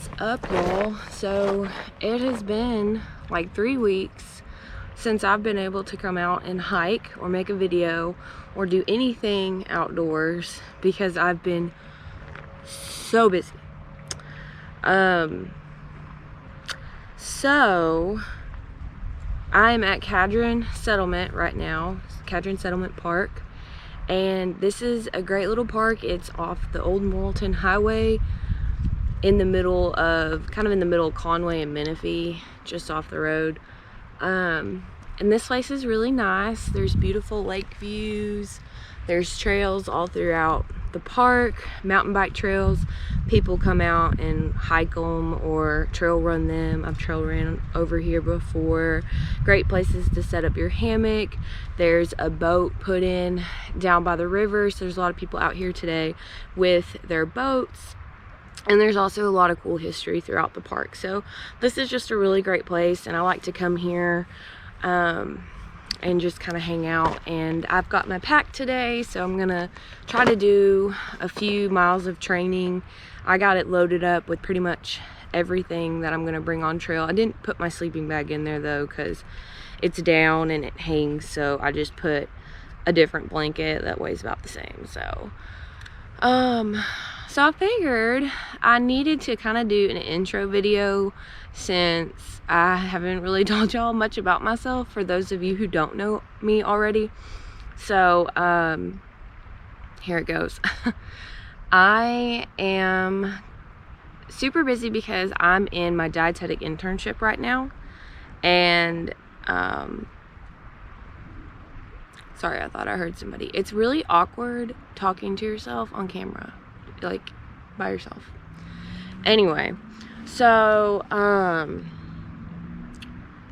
What's up, y'all? So it has been like 3 weeks since I've been able to come out and hike or make a video or do anything outdoors because I've been so busy. So I'm at Cadron Settlement right now, Cadron Settlement Park, and this is a great little park. It's off the old Morrilton Highway, in the middle of Conway and Menifee, just off the road. And this place is really nice. There's beautiful lake views. There's trails all throughout the park, mountain bike trails. People come out and hike them or trail run them. I've trail ran over here before. Great places to set up your hammock. There's a boat put in down by the river, so there's a lot of people out here today with their boats. And there's also a lot of cool history throughout the park. So this is just a really great place, and I like to come here and just kind of hang out. And I've got my pack today, so I'm gonna try to do a few miles of training. I got it loaded up with pretty much everything that I'm gonna bring on trail. I didn't put my sleeping bag in there though, because it's down and it hangs, so I just put a different blanket that weighs about the same. So I figured I needed to kind of do an intro video since I haven't really told y'all much about myself, for those of you who don't know me already. So here it goes. I am super busy because I'm in my dietetic internship right now, and sorry, I thought I heard somebody. It's really awkward talking to yourself on camera, like by yourself. Anyway, so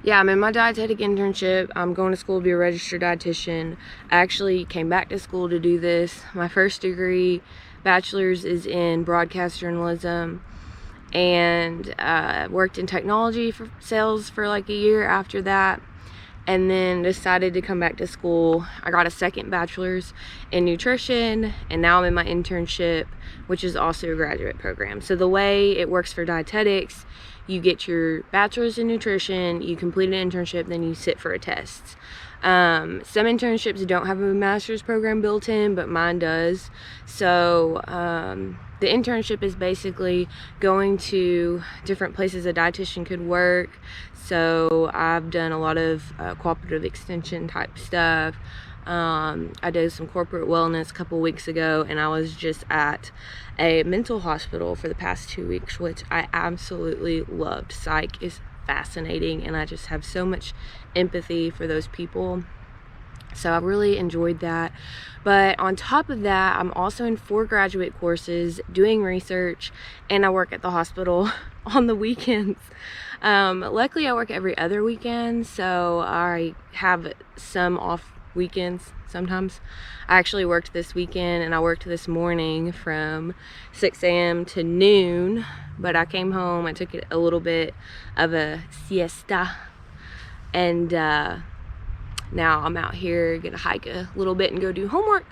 yeah, I'm in my dietetic internship. I'm going to school to be a registered dietitian. I actually came back to school to do this. My first degree, bachelor's, is in broadcast journalism, and worked in technology for sales for like a year after that, and then decided to come back to school. I got a second bachelor's in nutrition, and now I'm in my internship, which is also a graduate program. So the way it works for dietetics, you get your bachelor's in nutrition, you complete an internship, then you sit for a test. Some internships don't have a master's program built in, but mine does. So the internship is basically going to different places a dietitian could work. So I've done a lot of cooperative extension type stuff. I did some corporate wellness a couple weeks ago, and I was just at a mental hospital for the past 2 weeks, which I absolutely loved. Psych is fascinating, and I just have so much empathy for those people. So I really enjoyed that. But on top of that, I'm also in 4 graduate courses doing research, and I work at the hospital on the weekends. Luckily I work every other weekend, so I have some off weekends sometimes. I actually worked this weekend, and I worked this morning from 6 a.m. to noon, but I came home, I took a little bit of a siesta, and now I'm out here gonna hike a little bit and go do homework.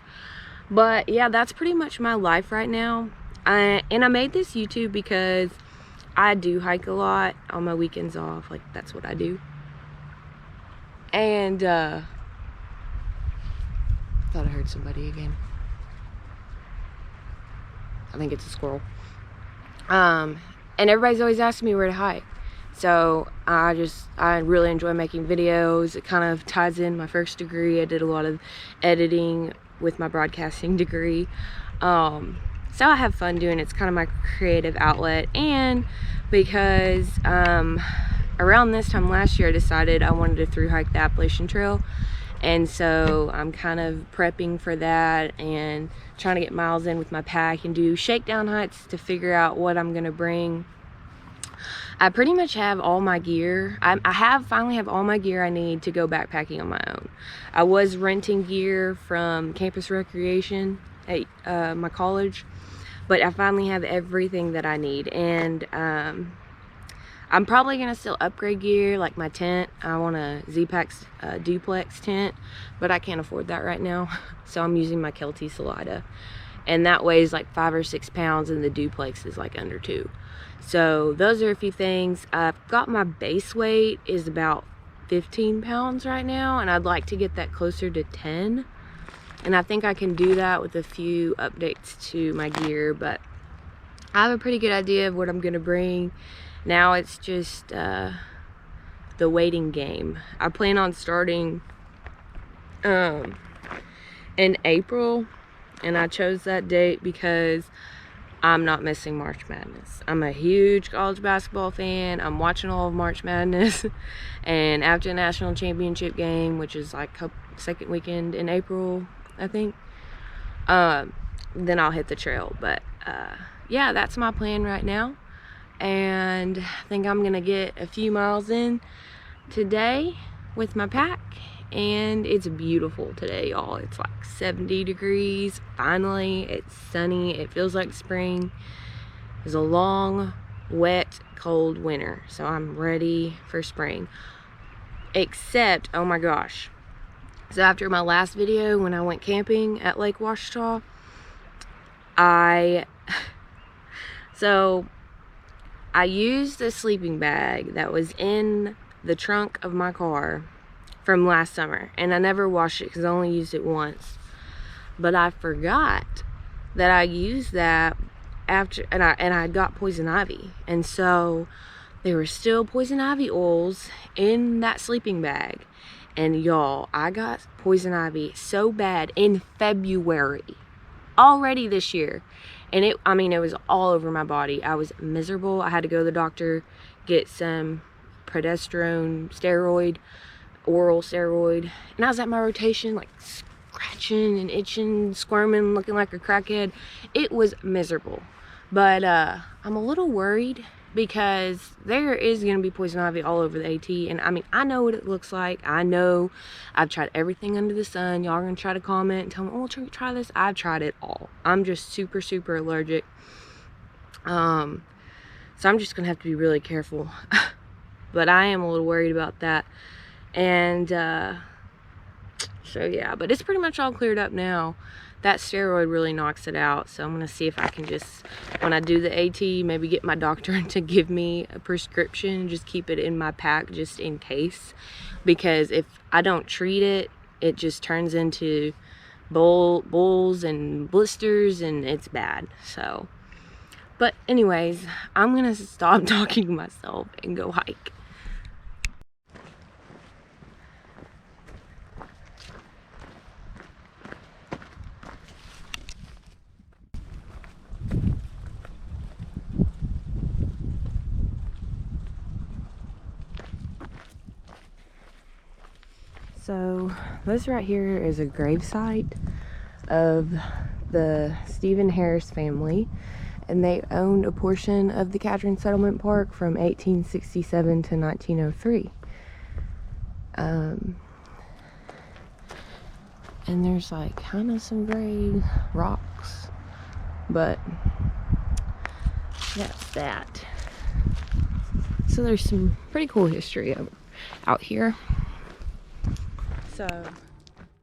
But yeah, that's pretty much my life right now. And I made this YouTube because I do hike a lot on my weekends off. Like, that's what I do. And thought I heard somebody again. I think it's a squirrel. And everybody's always asking me where to hike. So I really enjoy making videos. It kind of ties in my first degree. I did a lot of editing with my broadcasting degree. So I have fun doing it. It's kind of my creative outlet. And because around this time last year, I decided I wanted to thru hike the Appalachian Trail. And so I'm kind of prepping for that and trying to get miles in with my pack and do shakedown hikes to figure out what I'm gonna bring. I pretty much have all my gear. I finally have all my gear I need to go backpacking on my own. I was renting gear from Campus Recreation at my college, but I finally have everything that I need. And I'm probably gonna still upgrade gear, like my tent. I want a Z-Pax duplex tent, but I can't afford that right now. So I'm using my Kelty Salida. and that weighs like 5 or 6 pounds, and the duplex is like under 2. So those are a few things. I've got my base weight is about 15 pounds right now, and I'd like to get that closer to 10. And I think I can do that with a few updates to my gear, but I have a pretty good idea of what I'm gonna bring. Now it's just the waiting game. I plan on starting in April, and I chose that date because I'm not missing March Madness. I'm a huge college basketball fan. I'm watching all of March Madness. And after the national championship game, which is like second weekend in April, I think, then I'll hit the trail. But yeah, that's my plan right now. And I think I'm gonna get a few miles in today with my pack. And it's beautiful today, y'all. It's like 70 degrees. Finally, it's sunny. It feels like spring. It was a long, wet, cold winter, so I'm ready for spring. Except, oh my gosh. So after my last video, when I went camping at Lake Ouachita, I used a sleeping bag that was in the trunk of my car from last summer, and I never washed it because I only used it once. But I forgot that I used that after, and I got poison ivy, and so there were still poison ivy oils in that sleeping bag. And y'all, I got poison ivy so bad in February already this year, and it was all over my body. I was miserable. I had to go to the doctor, get some progesterone steroid, oral steroid, and I was at my rotation like scratching and itching, squirming, looking like a crackhead. It was miserable. But I'm a little worried because there is going to be poison ivy all over the AT, and I know what it looks like. I know I've tried everything under the sun. Y'all are going to try to comment and tell me, oh, try this. I've tried it all. I'm just super allergic. So I'm just going to have to be really careful. But I am a little worried about that. And so yeah, but it's pretty much all cleared up now. That steroid really knocks it out, so I'm gonna see if I can just, when I do the AT, maybe get my doctor to give me a prescription, just keep it in my pack just in case, because if I don't treat it, it just turns into bulls and blisters, and it's bad. So, but anyways, I'm gonna stop talking to myself and go hike. So this right here is a gravesite of the Stephen Harris family, and they owned a portion of the Cadron Settlement Park from 1867 to 1903. And there's like kind of some gray rocks, but that's that. So there's some pretty cool history out here. So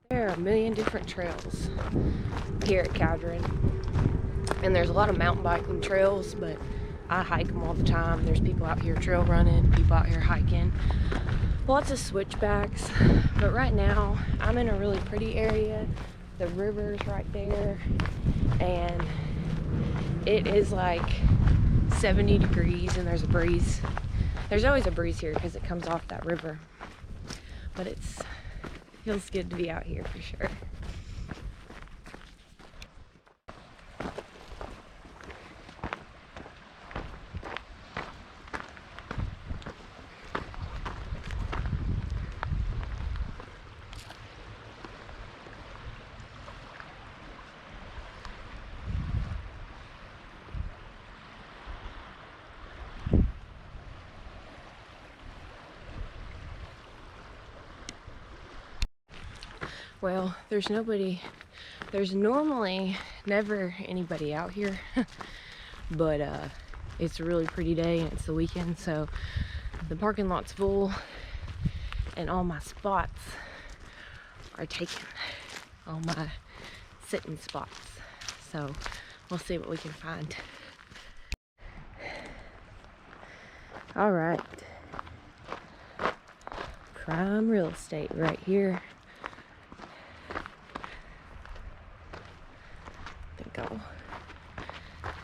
there are a million different trails here at Cadron, and there's a lot of mountain biking trails, but I hike them all the time. There's people out here trail running, people out here hiking, lots of switchbacks. But right now I'm in a really pretty area. The river's right there, and it is like 70 degrees, and there's a breeze. There's always a breeze here because it comes off that river, but feels good to be out here for sure. Well, there's normally never anybody out here, but it's a really pretty day and it's the weekend, so the parking lot's full and all my spots are taken, all my sitting spots. so we'll see what we can find. All right, prime real estate right here. I think I'll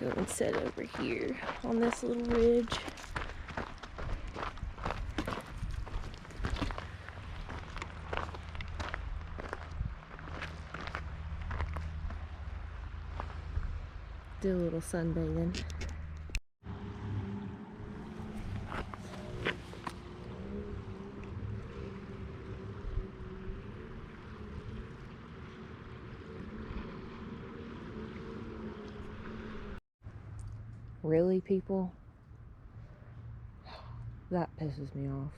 go and sit over here on this little ridge. Do a little sunbathing. Really, people? That pisses me off.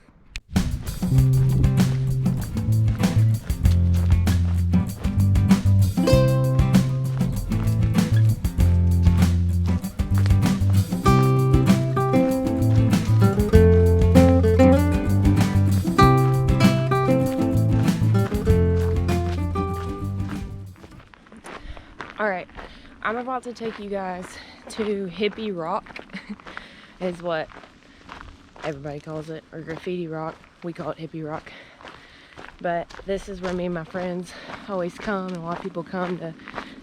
Alright, I'm about to take you guys to Hippie Rock, is what everybody calls it, or Graffiti Rock. We call it Hippie Rock. But this is where me and my friends always come, and a lot of people come to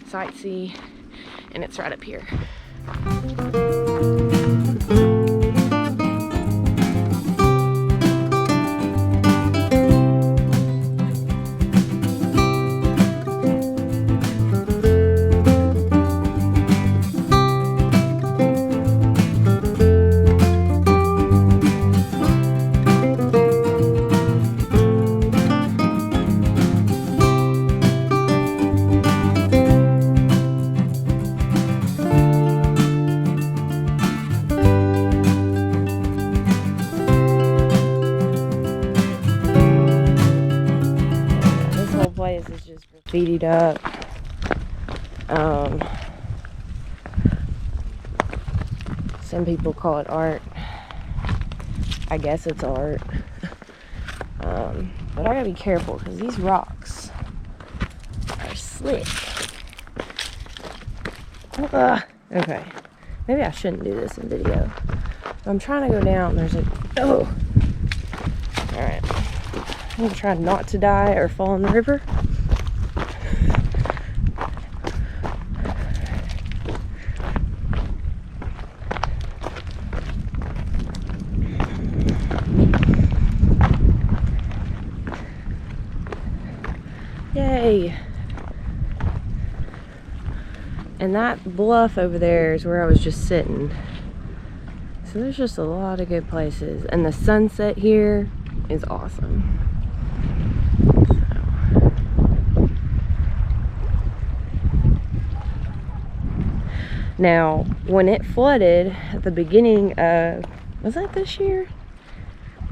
sightsee, and it's right up here. Is just graffitied up. Some people call it art. I guess it's art. But I gotta be careful because these rocks are slick. Okay, maybe I shouldn't do this in video. I'm trying to go down. There's a alright, I'm gonna try not to die or fall in the river. Yay! And that bluff over there is where I was just sitting. So there's just a lot of good places. And the sunset here is awesome. Now, when it flooded at the beginning of, was that this year?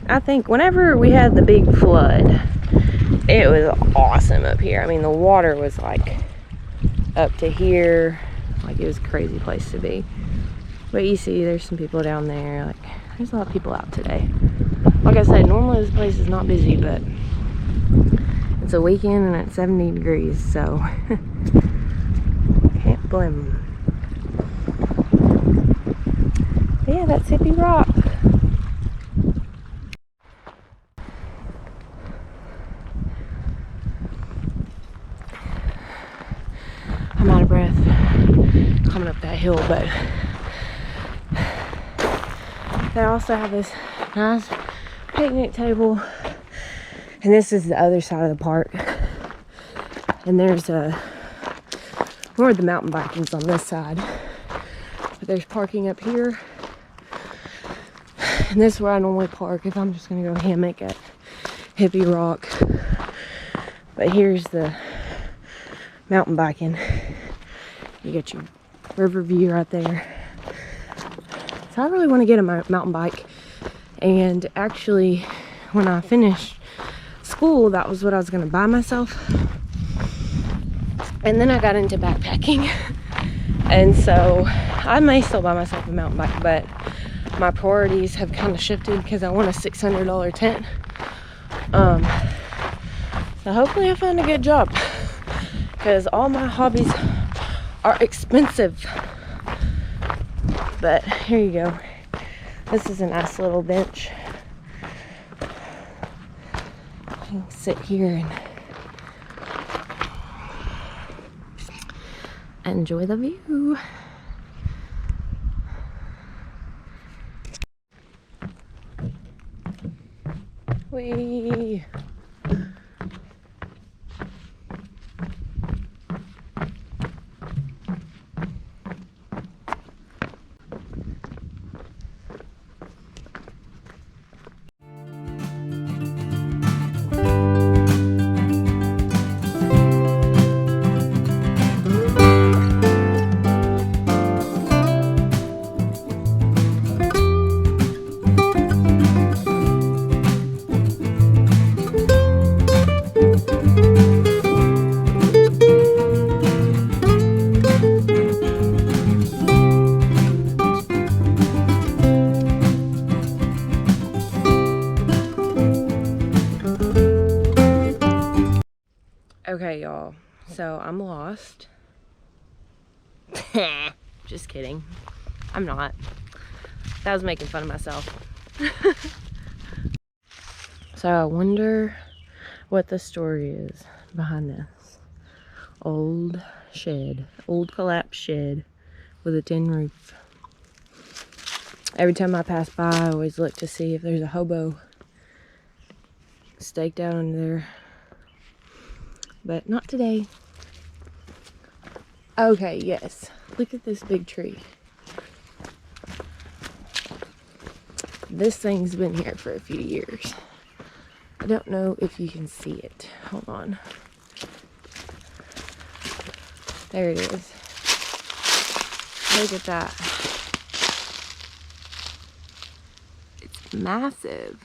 I think whenever we had the big flood, it was awesome up here. I mean, the water was like up to here. Like, it was a crazy place to be. But you see, there's some people down there. Like, there's a lot of people out today. Like I said, normally this place is not busy, but it's a weekend and it's 70 degrees, so can't blame them. Yeah, that's Hippie Rock. I'm out of breath coming up that hill, but they also have this nice picnic table, and this is the other side of the park, and there's more of the mountain biking's on this side, but there's parking up here, and this is where I normally park if I'm just gonna go hammock at Hippie Rock. But here's the mountain biking. You get your river view right there. So I really want to get a mountain bike, and actually when I finished school, that was what I was going to buy myself. And then I got into backpacking, and so I may still buy myself a mountain bike, but my priorities have kind of shifted because I want a $600 tent. So hopefully I find a good job, because all my hobbies are expensive. But here you go. This is a nice little bench. I can sit here and enjoy the view. Whee! Okay, y'all, so I'm lost. Just kidding. I'm not. That was making fun of myself. So I wonder what the story is behind this old shed, old collapsed shed with a tin roof. Every time I pass by, I always look to see if there's a hobo staked out under there. But not today. Okay, yes. Look at this big tree. This thing's been here for a few years. I don't know if you can see it. Hold on. There it is. Look at that. It's massive.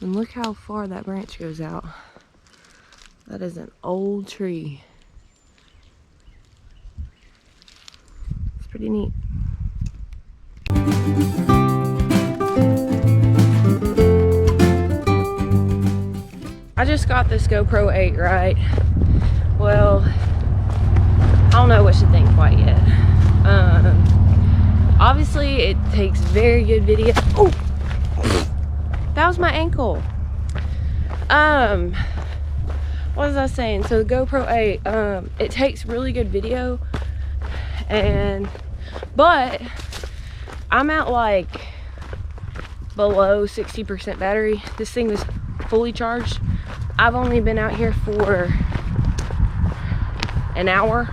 And look how far that branch goes out. That is an old tree. It's pretty neat. I just got this GoPro 8, right? Well, I don't know what to think quite yet. Obviously, it takes very good video. Oh! That was my ankle. What was I saying? So the GoPro 8, it takes really good video, but I'm at like below 60% battery. This thing was fully charged. I've only been out here for an hour,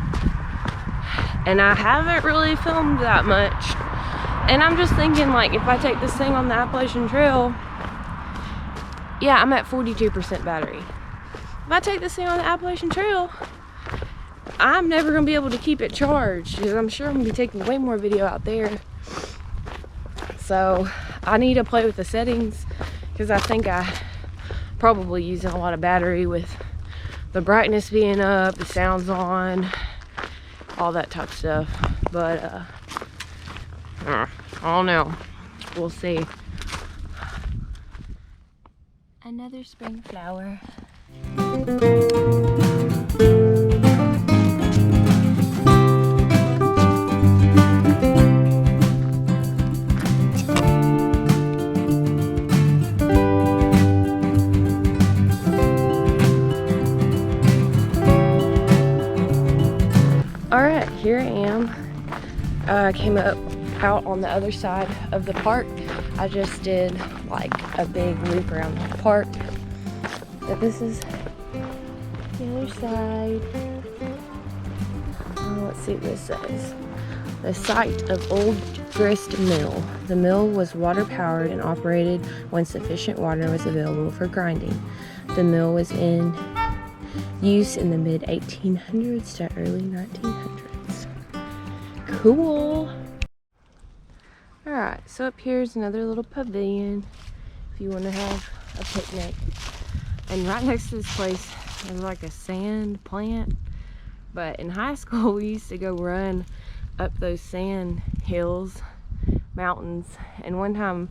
and I haven't really filmed that much. And I'm just thinking, like, if I take this thing on the Appalachian Trail, yeah, I'm at 42% battery. If I take this thing on the Appalachian Trail, I'm never going to be able to keep it charged, because I'm sure I'm going to be taking way more video out there. So I need to play with the settings, because I think I probably using a lot of battery with the brightness being up, the sounds on, all that type of stuff. But I don't know. We'll see. Another spring flower. Alright, here I am. I came out on the other side of the park. I just did like a big loop around the park. But this is the other side. Let's see what this says. The site of Old Grist Mill. The mill was water powered and operated when sufficient water was available for grinding. The mill was in use in the mid 1800s to early 1900s. Cool. Alright, so up here is another little pavilion if you want to have a picnic. And right next to this place there's like a sand plant. But in high school we used to go run up those sand hills, mountains, and one time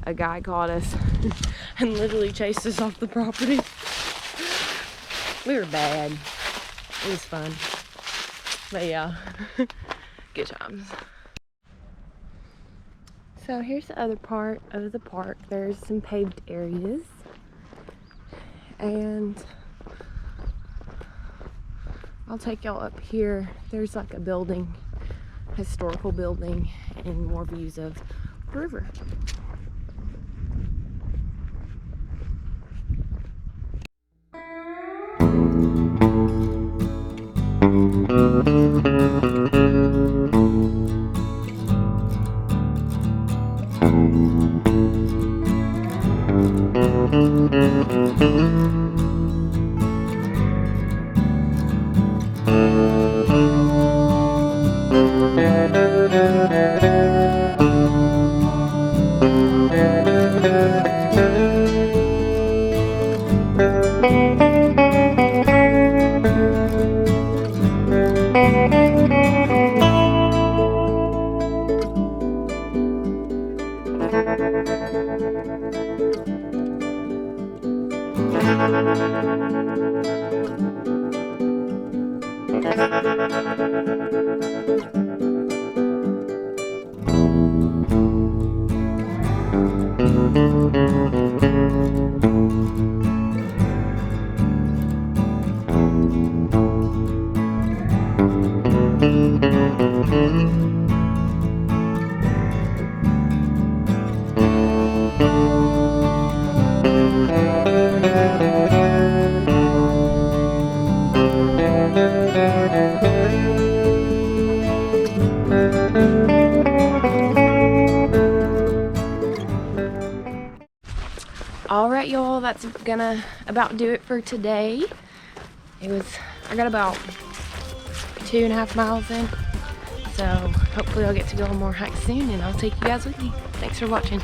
a guy caught us and literally chased us off the property. We were bad. It was fun. But yeah, good times. So here's the other part of the park. There's some paved areas, and I'll take y'all up here. There's like a building, historical building, and more views of the river. Alright y'all, that's gonna about do it for today. I got about 2.5 miles in, so hopefully I'll get to go on more hikes soon, and I'll take you guys with me. Thanks for watching.